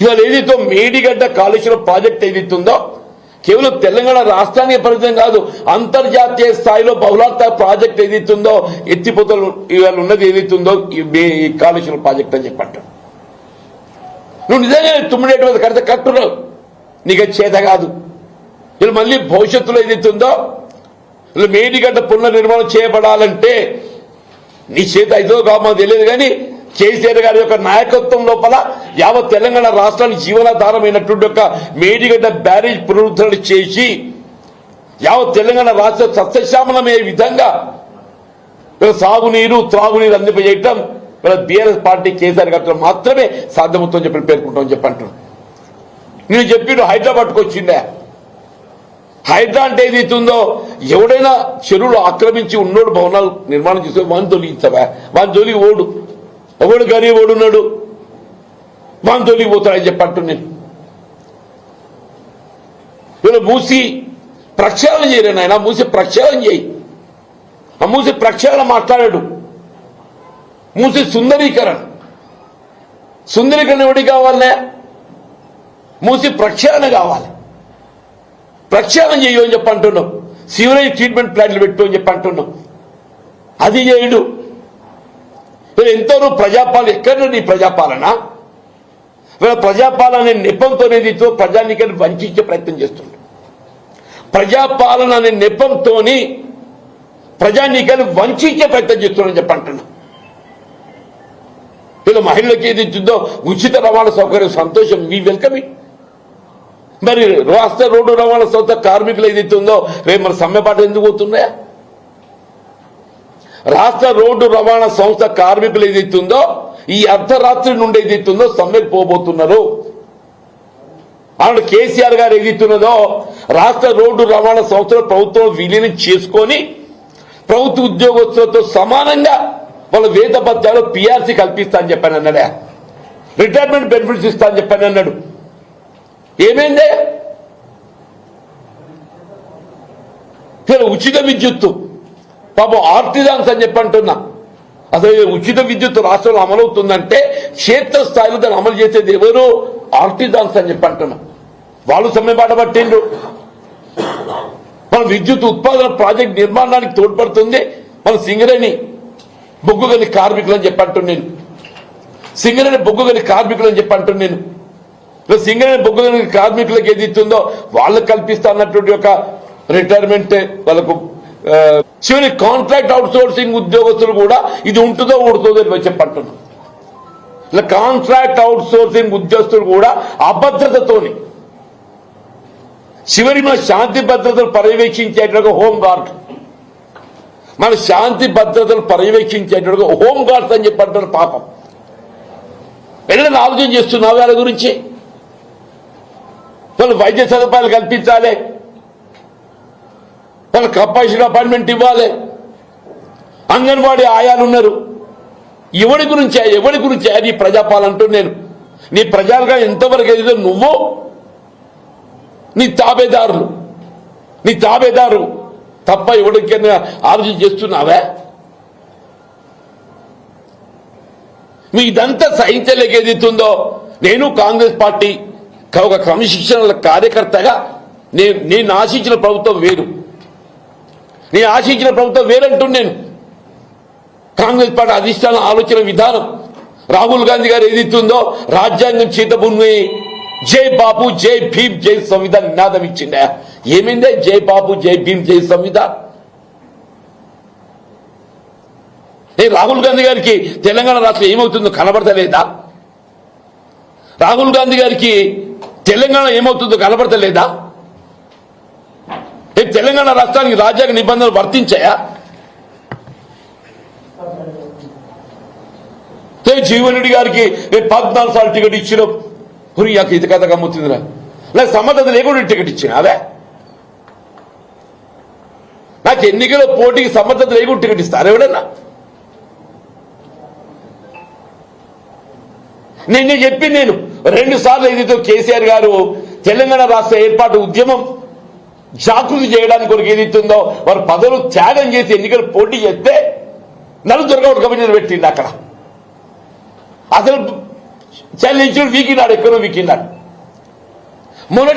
ఇవాళ ఏదైతే మేడిగడ్డ కాళేశ్వరం ప్రాజెక్ట్ ఏదైతుందో కేవలం తెలంగాణ రాష్ట్రానికి పరిమితం కాదు, అంతర్జాతీయ స్థాయిలో బహుళార్థ ప్రాజెక్ట్ ఏదైతుందో ఎత్తిపోతలు ఇవాళ ఉన్నది ఏదైతుందో ఈ కాళేశ్వరం ప్రాజెక్ట్ అని చెప్పంటారు. నువ్వు నిజంగా తుమ్మిడేటువంటి కడితే కట్టున్నావు, నీకు చేత కాదు. ఇలా మళ్ళీ భవిష్యత్తులో ఏదైతుందో ఇలా మేడిగడ్డ పునర్నిర్మాణం చేయబడాలంటే నీ చేత అయితే కామో తెలియదు, కానీ కేసీఆర్ గారి యొక్క నాయకత్వం లోపల యావత్ తెలంగాణ రాష్ట్రానికి జీవనాధారమైనటువంటి ఒక మేడిగడ్డ బ్యారేజ్ పునరుద్ధరణ చేసి యావత్ తెలంగాణ రాష్ట్ర సస్యశ్యామలమయ్యే విధంగా సాగునీరు త్రాగునీరు అందింపజేయటం బీఆర్ఎస్ పార్టీ కేసీఆర్ గారితో మాత్రమే సాధ్యమవుతుందని చెప్పి పేర్కొంటామని చెప్పంటారు. నేను చెప్పిన హైదరాబాద్కు వచ్చిండే హైడ్రా అంటే ఏదైతుందో ఎవడైనా చెరువులు ఆక్రమించి ఉన్నోడు భవనాలు నిర్మాణం చేస్తే వాని తొలిగిస్తావా? వాని తొలిగి ఓడు ఎవడు గరీబ్ ఓడున్నాడు, వాని తొలిగి పోతాడని చెప్పంటు. నేను వీళ్ళు మూసి ప్రక్షాళన చేయలేను, ఆయన మూసి ప్రక్షాళన చేయి. ఆ మూసి ప్రక్షాళన మాట్లాడాడు. మూసి సుందరీకరణ ఎవరికి కావాలనే? మూసి ప్రక్షాళన కావాలి. ప్రక్షాళన చేయు అని చెప్పి అంటున్నాం. సీవరేజ్ ట్రీట్మెంట్ ప్లాంట్లు పెట్టు అని చెప్పి అంటున్నాం. అది చేయడు. ఎంతో ప్రజాపాలన ఎక్కడ నీ ప్రజాపాలన? వీళ్ళ ప్రజాపాలన నెపంతో ప్రజానికాన్ని వంచే ప్రయత్నం చేస్తుండ్రు. ప్రజాపాలన అనే నెపంతో ప్రజానీకాన్ని వంచే ప్రయత్నం చేస్తున్నారని చెప్పి అంటున్నాం. వీళ్ళ మహిళలకు ఏది ఇచ్చిందో ఉచిత రవాణా సౌకర్యం సంతోషం, మీ వెల్కమ్. మరి రాష్ట్ర రోడ్డు రవాణా సంస్థ కార్మికులు ఏదైతే ఉందో రేపు మరి సమ్మెపాటు ఎందుకు పోతున్నాయా? రాష్ట్ర రోడ్డు రవాణా సంస్థ కార్మికులు ఏదైతే ఉందో ఈ అర్ధరాత్రి నుండి ఏదైతే ఉందో సమ్మెకు పోబోతున్నారు. ఆనాడు కేసీఆర్ గారు ఏదైతున్నదో రాష్ట్ర రోడ్డు రవాణా సంస్థలో ప్రభుత్వం విలీనం చేసుకొని ప్రభుత్వ ఉద్యోగస్తులతో సమానంగా వాళ్ళ వేత భత్యాలు పీఆర్సీ కల్పిస్తా అని చెప్పాను అన్నాడే. రిటైర్మెంట్ బెనిఫిట్స్ ఇస్తా అని చెప్పాను అన్నాడు. ఏమైందే? ఉచిత విద్యుత్తు పాపం ఆర్టిజాన్స్ అని చెప్పి అంటున్నా. అసలు ఉచిత విద్యుత్ రాష్ట్రంలో అమలవుతుందంటే క్షేత్రస్థాయిలో దాన్ని అమలు చేసేది ఎవరు? ఆర్టిజాన్స్ అని చెప్పి అంటున్నా. వాళ్ళు సమ్మెబాట పట్టిండ్రు. మన విద్యుత్ ఉత్పాదన ప్రాజెక్ట్ నిర్మాణానికి తోడ్పడుతుంది మన సింగరేణి బొగ్గుగని కార్మికులు అని చెప్పి అంటున్నాను. సింగరేణి బొగ్గుగని కార్మికులు అని చెప్పి అంటున్నాను. సింగరేణి బొగ్గుగని కార్మికులకు ఏది ఇస్తుందో వాళ్ళకు కల్పిస్తా అన్నటువంటి ఒక రిటైర్మెంట్ వాళ్ళకు చివరి కాంట్రాక్ట్ అవుట్ సోర్సింగ్ ఉద్యోగస్తులు కూడా ఇది ఉంటుందో ఊడుతుందో అని చెప్పంటున్నాం. ఇలా కాంట్రాక్ట్ అవుట్ సోర్సింగ్ ఉద్యోగస్తులు కూడా అభద్రతతోని చివరి మన శాంతి భద్రతలు పర్యవేక్షించేటట్టుగా హోంగార్డ్, మన శాంతి భద్రతలు పర్యవేక్షించేటట్టుగా హోంగార్డ్స్ అని చెప్పంటారు. పాపం ఎన్నైనా ఆలోచన చేస్తున్నావు వాళ్ళ గురించి? వాళ్ళు వైద్య సదుపాయాలు కల్పించాలి, వాళ్ళ కంపల్సరీ అపాయింట్మెంట్ ఇవ్వాలి. అంగన్వాడీ ఆయాలు ఉన్నారు. ఎవరి గురించి నీ ప్రజాపాలన అంటూ నేను నీ ప్రజలుగా ఎంతవరకు ఏదో నువ్వు నీ తాబేదారు తప్ప ఎవరికైనా ఆలోచన చేస్తున్నావా? మీ ఇదంతా సహించలేక ఏదైతుందో నేను కాంగ్రెస్ పార్టీ ఒక క్రమశిక్షణ కార్యకర్తగా నేను ఆశించిన ప్రభుత్వం వేరు, నేను ఆశించిన ప్రభుత్వం వేరంటూ నేను కాంగ్రెస్ పార్టీ అధిష్టాన ఆలోచన విధానం రాహుల్ గాంధీ గారు ఏదైతుందో రాజ్యాంగం చేతబుని జై బాపు జై భీమ్ జై సంవిధాన్ నినాదం ఇచ్చిండే. ఏమైందే జై బాపు జై భీమ్ జై సంవిధాన్? రాహుల్ గాంధీ గారికి తెలంగాణ రాష్ట్రం ఏమవుతుందో కనబడతలేదా? రాహుల్ గాంధీ గారికి తెలంగాణ ఏమవుతుందో కనబడతలేదా? తెలంగాణ రాష్ట్రానికి రాజ్యాంగ నిబంధనలు వర్తించాయా? జీవన్ రెడ్డి గారికి 14 సార్లు టికెట్ ఇచ్చిన పురియాకి ఇది కథ గమ్ముతుందిరా, నాకు సమర్థత లేకుండా టికెట్ ఇచ్చిన అదే. నాకు ఎన్నికల పోటీకి సమర్థత లేకుండా టికెట్ ఇస్తారు ఎవడన్నా? నేను చెప్పి నేను 2 సార్లు ఏదైతే కేసీఆర్ గారు తెలంగాణ రాష్ట్ర ఏర్పాటు ఉద్యమం జాగృతి చేయడానికి కొరకు ఏదైతుందో వారు పదవులు త్యాగం చేసి ఎన్నికలు పోటీ చేస్తే నన్ను దొరకబెట్టి పెట్టిండు. అక్కడ అసలు చెల్లించుడు వీకినాడు, ఎక్కడో వీకినాడు. మొన్నటి